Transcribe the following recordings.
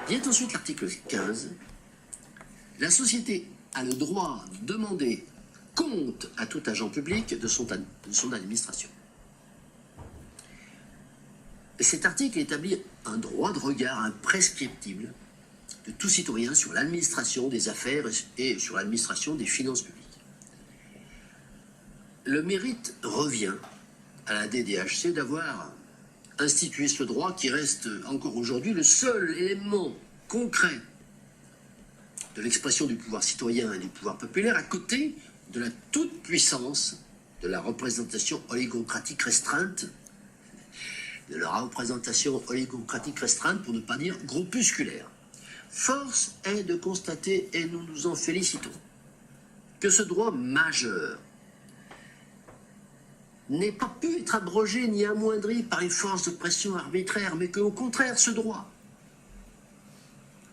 Vient ensuite l'article 15. La société a le droit de demander compte à tout agent public de son administration. Cet article établit un droit de regard imprescriptible de tout citoyen sur l'administration des affaires et sur l'administration des finances publiques. Le mérite revient à la DDHC d'avoir institué ce droit qui reste encore aujourd'hui le seul élément concret de l'expression du pouvoir citoyen et du pouvoir populaire à côté de la toute-puissance de la représentation oligocratique restreinte, pour ne pas dire groupusculaire. Force est de constater, et nous nous en félicitons, que ce droit majeur n'ait pas pu être abrogé ni amoindri par une force de pression arbitraire, mais qu'au contraire, ce droit,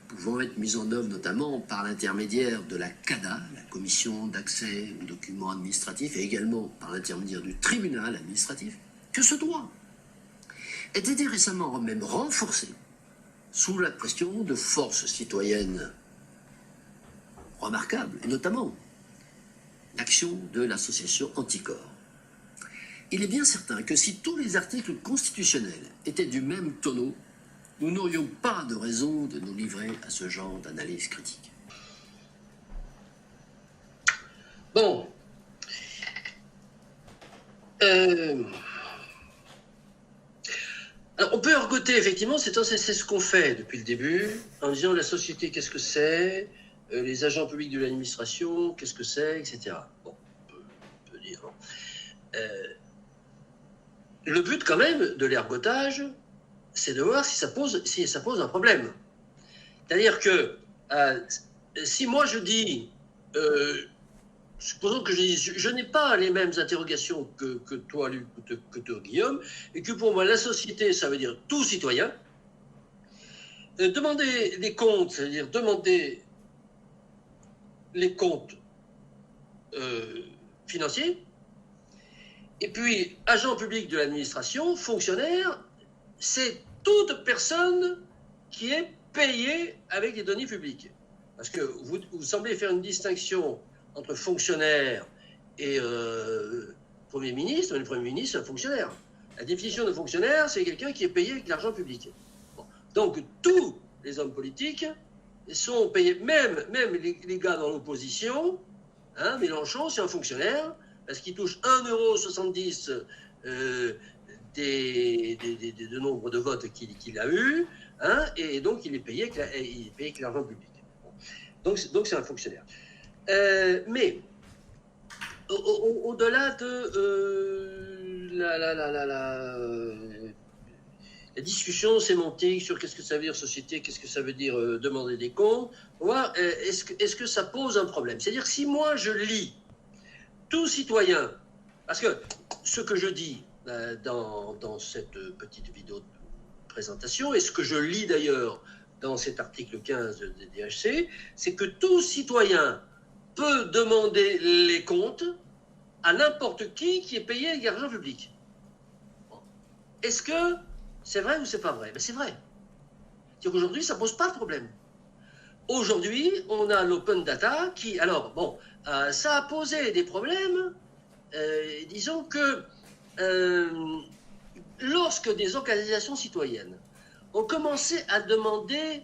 pouvant être mis en œuvre notamment par l'intermédiaire de la CADA, la Commission d'accès aux documents administratifs, et également par l'intermédiaire du tribunal administratif, que ce droit ait été récemment même renforcé sous la pression de forces citoyennes remarquables, et notamment l'action de l'association Anticorps. Il est bien certain que si tous les articles constitutionnels étaient du même tonneau, nous n'aurions pas de raison de nous livrer à ce genre d'analyse critique. Bon. Alors, on peut ergoter, effectivement, c'est ce qu'on fait depuis le début, en disant la société, qu'est-ce que c'est, les agents publics de l'administration, qu'est-ce que c'est, etc. Bon, on peut dire. Le but, quand même, de l'ergotage, c'est de voir si ça pose un problème. C'est-à-dire que si moi je dis, supposons que je dise, je n'ai pas les mêmes interrogations que toi, Luc, que toi, Guillaume, et que pour moi, la société, ça veut dire tout citoyen, demander les comptes, c'est-à-dire demander les comptes financiers, et puis agent public de l'administration, fonctionnaire, c'est toute personne qui est payée avec des données publiques. Parce que vous semblez faire une distinction entre fonctionnaire et Premier ministre. Mais le Premier ministre, c'est un fonctionnaire. La définition de fonctionnaire, c'est quelqu'un qui est payé avec l'argent public. Bon. Donc, tous les hommes politiques sont payés, même les gars dans l'opposition. Hein, Mélenchon, c'est un fonctionnaire, parce qu'il touche 1,70 € de nombre de votes qu'il a eu, hein, et donc il est payé avec l'argent public. Bon. Donc c'est un fonctionnaire. Mais au-delà de la discussion sémantique sur qu'est-ce que ça veut dire société, qu'est-ce que ça veut dire demander des comptes, on va voir est-ce que ça pose un problème. C'est-à-dire si moi je lis tout citoyen, parce que ce que je dis dans cette petite vidéo de présentation, et ce que je lis d'ailleurs dans cet article 15 de DDHC, c'est que tout citoyen peut demander les comptes à n'importe qui est payé avec l'argent public. Bon. Est-ce que c'est vrai ou c'est pas vrai? Ben c'est vrai. C'est qu'aujourd'hui, ça ne pose pas de problème. Aujourd'hui, on a l'open data qui, alors, bon, ça a posé des problèmes. Disons que lorsque des organisations citoyennes ont commencé à demander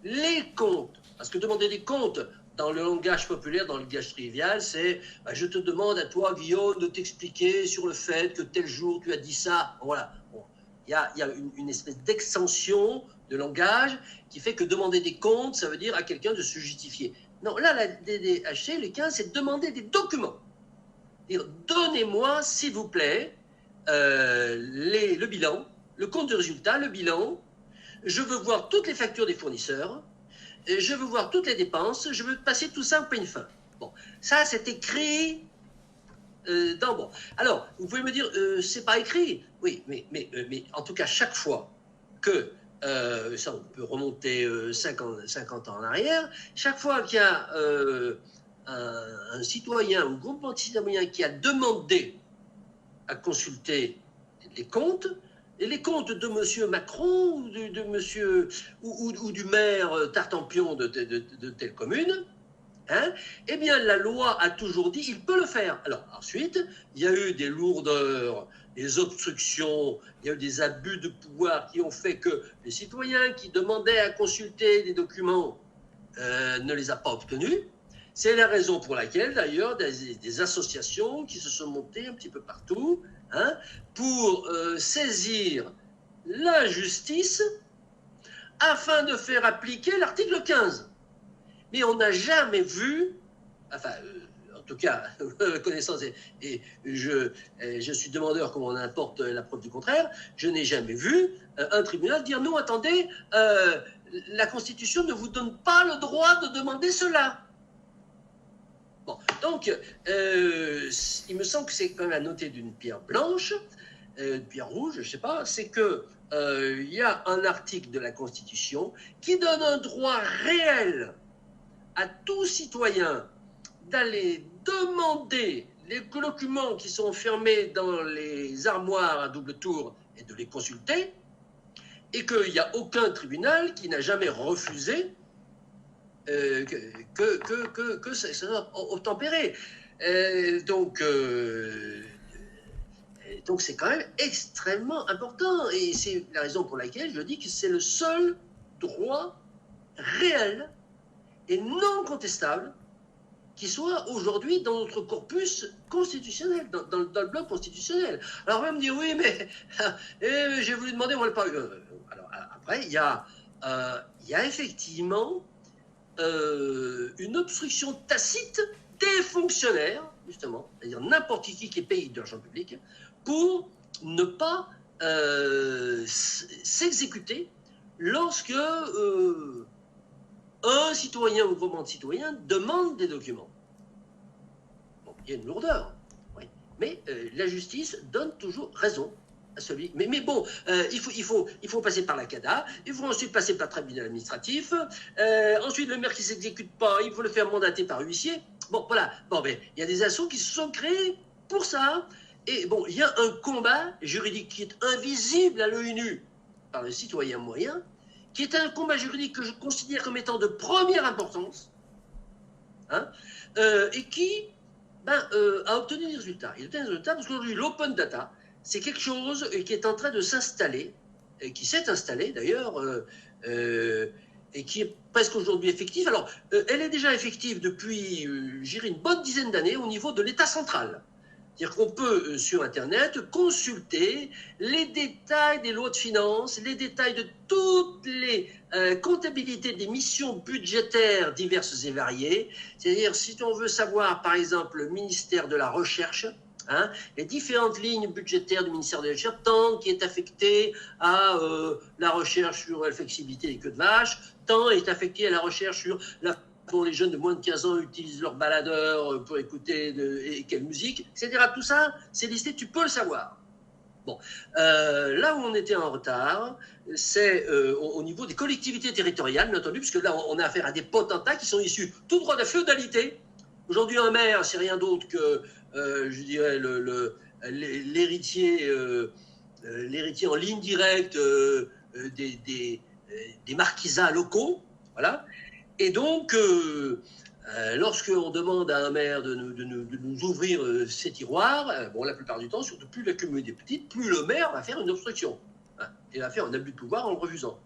les comptes, parce que demander des comptes dans le langage populaire, dans le langage trivial, c'est je te demande à toi, Guillaume, de t'expliquer sur le fait que tel jour tu as dit ça. Voilà. Bon. Il y a une espèce d'extension de langage qui fait que demander des comptes, ça veut dire à quelqu'un de se justifier. Non, là, la DDHC, le 15, c'est demander des documents. Dire, donnez-moi, s'il vous plaît, le bilan, le compte de résultat, le bilan. Je veux voir toutes les factures des fournisseurs. Je veux voir toutes les dépenses. Je veux passer tout ça au peigne fin. Bon, ça, c'est écrit dans... Bon. Alors, vous pouvez me dire, c'est pas écrit. Oui, mais en tout cas, chaque fois que... ça, on peut remonter 50 ans en arrière. Chaque fois qu'il y a un citoyen ou un groupement de citoyens qui a demandé à consulter les comptes, Et les comptes de M. Macron de monsieur, ou du maire Tartampion de telle commune, hein, eh bien, la loi a toujours dit il peut le faire. Alors, ensuite, il y a eu des lourdeurs, des obstructions, il y a eu des abus de pouvoir qui ont fait que les citoyens qui demandaient à consulter des documents ne les a pas obtenus. C'est la raison pour laquelle, d'ailleurs, des associations qui se sont montées un petit peu partout, hein, pour saisir la justice afin de faire appliquer l'article 15. Mais on n'a jamais vu, enfin, en tout cas, connaissance, et je suis demandeur comme on importe la preuve du contraire, je n'ai jamais vu un tribunal dire non, attendez, la Constitution ne vous donne pas le droit de demander cela. Bon, donc, il me semble que c'est quand même à noter d'une pierre blanche, une pierre rouge, je ne sais pas, c'est que y a un article de la Constitution qui donne un droit réel à tout citoyen d'aller demander les documents qui sont fermés dans les armoires à double tour et de les consulter, et qu'il n'y a aucun tribunal qui n'a jamais refusé que ça soit obtempéré. Donc c'est quand même extrêmement important, et c'est la raison pour laquelle je dis que c'est le seul droit réel et non contestable qui soit aujourd'hui dans notre corpus constitutionnel, dans le bloc constitutionnel. Alors on va me dire, oui, mais j'ai voulu demander, on ne l'a pas eu. Alors après, il y a effectivement une obstruction tacite des fonctionnaires, justement, c'est-à-dire n'importe qui est payé de l'argent public, pour ne pas s'exécuter lorsque un citoyen ou groupement de citoyens demande des documents. Bon, il y a une lourdeur, oui. Mais la justice donne toujours raison à celui. Mais bon, il faut passer par la CADA, il faut ensuite passer par le tribunal administratif, ensuite le maire qui ne s'exécute pas, il faut le faire mandater par huissier. Bon, voilà. Bon, mais il y a des assos qui se sont créés pour ça. Et bon, il y a un combat juridique qui est invisible à l'œil nu par le citoyen moyen, qui est un combat juridique que je considère comme étant de première importance, hein, et qui a obtenu des résultats. Il a obtenu des résultats parce qu'aujourd'hui, l'open data, c'est quelque chose qui est en train de s'installer, et qui s'est installé d'ailleurs, et qui est presque aujourd'hui effective. Alors, elle est déjà effective depuis, j'irai une bonne dizaine d'années au niveau de l'État central. C'est-à-dire qu'on peut, sur Internet, consulter les détails des lois de finances, les détails de toutes les comptabilités des missions budgétaires diverses et variées. C'est-à-dire, si on veut savoir, par exemple, le ministère de la Recherche, hein, les différentes lignes budgétaires du ministère de la Recherche, tant qui est affecté à la recherche sur la flexibilité des queues de vache, tant est affecté à la recherche sur la dont les jeunes de moins de 15 ans utilisent leur baladeur pour écouter et quelle musique, etc. Tout ça, c'est listé, tu peux le savoir. Bon, là où on était en retard, c'est au niveau des collectivités territoriales, bien entendu, puisque là, on a affaire à des potentats qui sont issus tout droit de la féodalité. Aujourd'hui, un maire, c'est rien d'autre que, je dirais, l'héritier en ligne directe des marquisats locaux, voilà. Et donc, lorsqu'on demande à un maire de nous ouvrir ses tiroirs, bon, la plupart du temps, surtout plus la commune est petite, plus le maire va faire une obstruction. Hein, il va faire un abus de pouvoir en le refusant.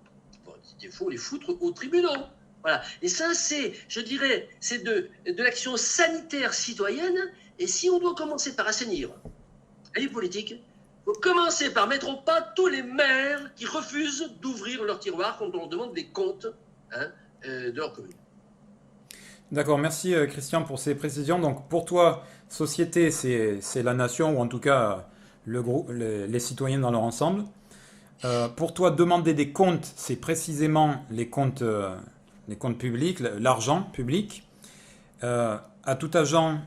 Bon, il faut les foutre aux tribunaux. Voilà. Et ça, c'est, je dirais, c'est de l'action sanitaire citoyenne. Et si on doit commencer par assainir les politiques, il faut commencer par mettre au pas tous les maires qui refusent d'ouvrir leurs tiroirs quand on leur demande des comptes, hein, de leur commune. D'accord, merci Christian pour ces précisions. Donc pour toi, société, c'est la nation, ou en tout cas le groupe, les citoyens dans leur ensemble. Pour toi, demander des comptes, c'est précisément les comptes publics, l'argent public. À tout agent,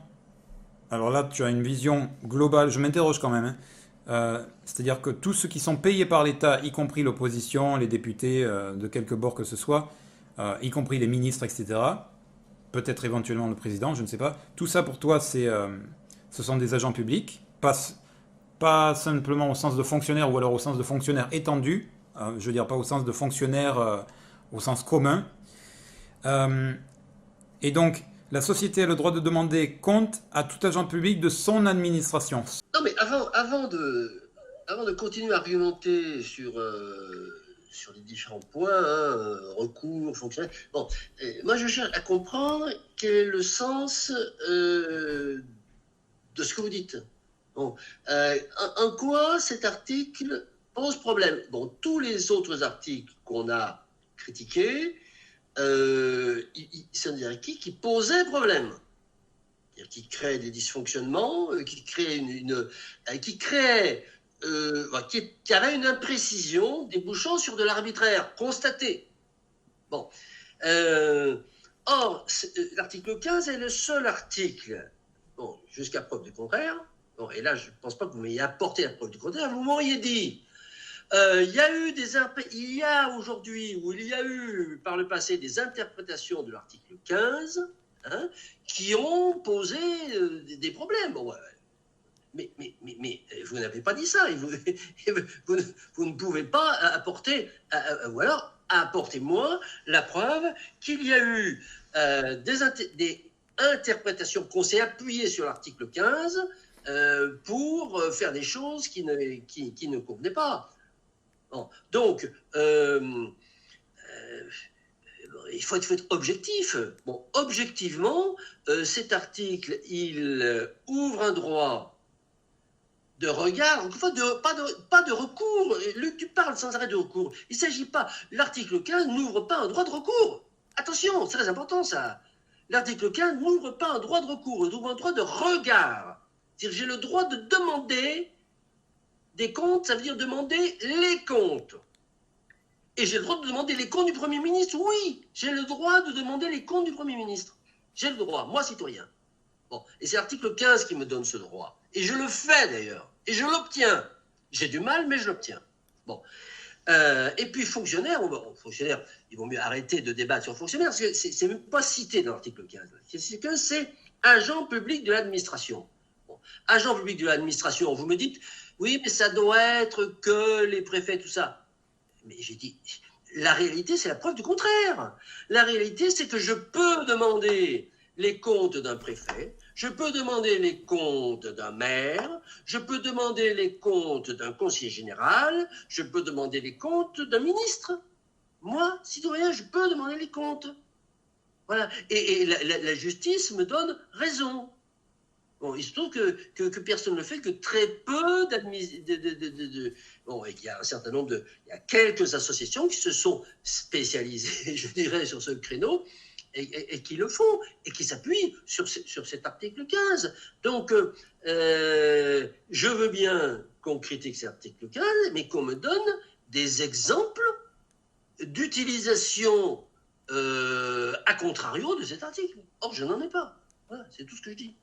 alors là tu as une vision globale, je m'interroge quand même, hein. C'est-à-dire que tous ceux qui sont payés par l'État, y compris l'opposition, les députés de quelque bord que ce soit, y compris les ministres, etc., peut-être éventuellement le président, je ne sais pas, tout ça pour toi, ce sont des agents publics, pas simplement au sens de fonctionnaire ou alors au sens de fonctionnaire étendu, je veux dire pas au sens de fonctionnaire au sens commun. Euh, et donc, la société a le droit de demander compte à tout agent public de son administration. Non, mais avant de continuer à argumenter sur les différents points, hein, recours, fonctionnaire, bon, moi je cherche à comprendre quel est le sens de ce que vous dites. Bon, en quoi cet article pose problème? Bon, tous les autres articles qu'on a critiqués, c'est un article qui posait problème, qui crée des dysfonctionnements, qui avait une imprécision débouchant sur de l'arbitraire constaté. Bon. Or, l'article 15 est le seul article, bon, jusqu'à preuve du contraire, bon, et là je ne pense pas que vous m'ayez apporté la preuve du contraire, vous m'auriez dit, il y a aujourd'hui, ou il y a eu par le passé des interprétations de l'article 15, hein, qui ont posé des problèmes. Bon, mais vous n'avez pas dit ça. Vous ne pouvez pas apporter, ou alors apportez-moi la preuve qu'il y a eu des interprétations qu'on s'est appuyé sur l'article 15 pour faire des choses qui ne convenaient pas. Bon, donc, il faut être objectif. Bon, objectivement, cet article, il ouvre un droit de regard, pas de recours. Luc, tu parles sans arrêt de recours. Il ne s'agit pas, l'article 15 n'ouvre pas un droit de recours. Attention, c'est très important ça. L'article 15 n'ouvre pas un droit de recours, il ouvre un droit de regard. C'est-à-dire j'ai le droit de demander des comptes, ça veut dire demander les comptes. Et j'ai le droit de demander les comptes du Premier ministre. Oui, j'ai le droit de demander les comptes du Premier ministre. J'ai le droit, moi citoyen. Bon, et c'est l'article 15 qui me donne ce droit. Et je le fais d'ailleurs. Et je l'obtiens. J'ai du mal, mais je l'obtiens. Bon. Et puis fonctionnaire, fonctionnaire, il vaut mieux arrêter de débattre sur fonctionnaire, parce que c'est même pas cité dans l'article 15. L'article 15, c'est agent public de l'administration. Bon. Agent public de l'administration, vous me dites, oui, mais ça doit être que les préfets, tout ça. Mais j'ai dit, la réalité, c'est la preuve du contraire. La réalité, c'est que je peux demander les comptes d'un préfet, je peux demander les comptes d'un maire, je peux demander les comptes d'un conseiller général, je peux demander les comptes d'un ministre. Moi, citoyen, je peux demander les comptes. Voilà. Et la justice me donne raison. Bon, il se trouve que personne ne le fait, que très peu bon, et qu'il y a un certain nombre il y a quelques associations qui se sont spécialisées, je dirais, sur ce créneau, et qui le font, et qui s'appuient sur cet article 15. Donc, je veux bien qu'on critique cet article 15, mais qu'on me donne des exemples d'utilisation à contrario de cet article. Or, je n'en ai pas. Voilà, c'est tout ce que je dis.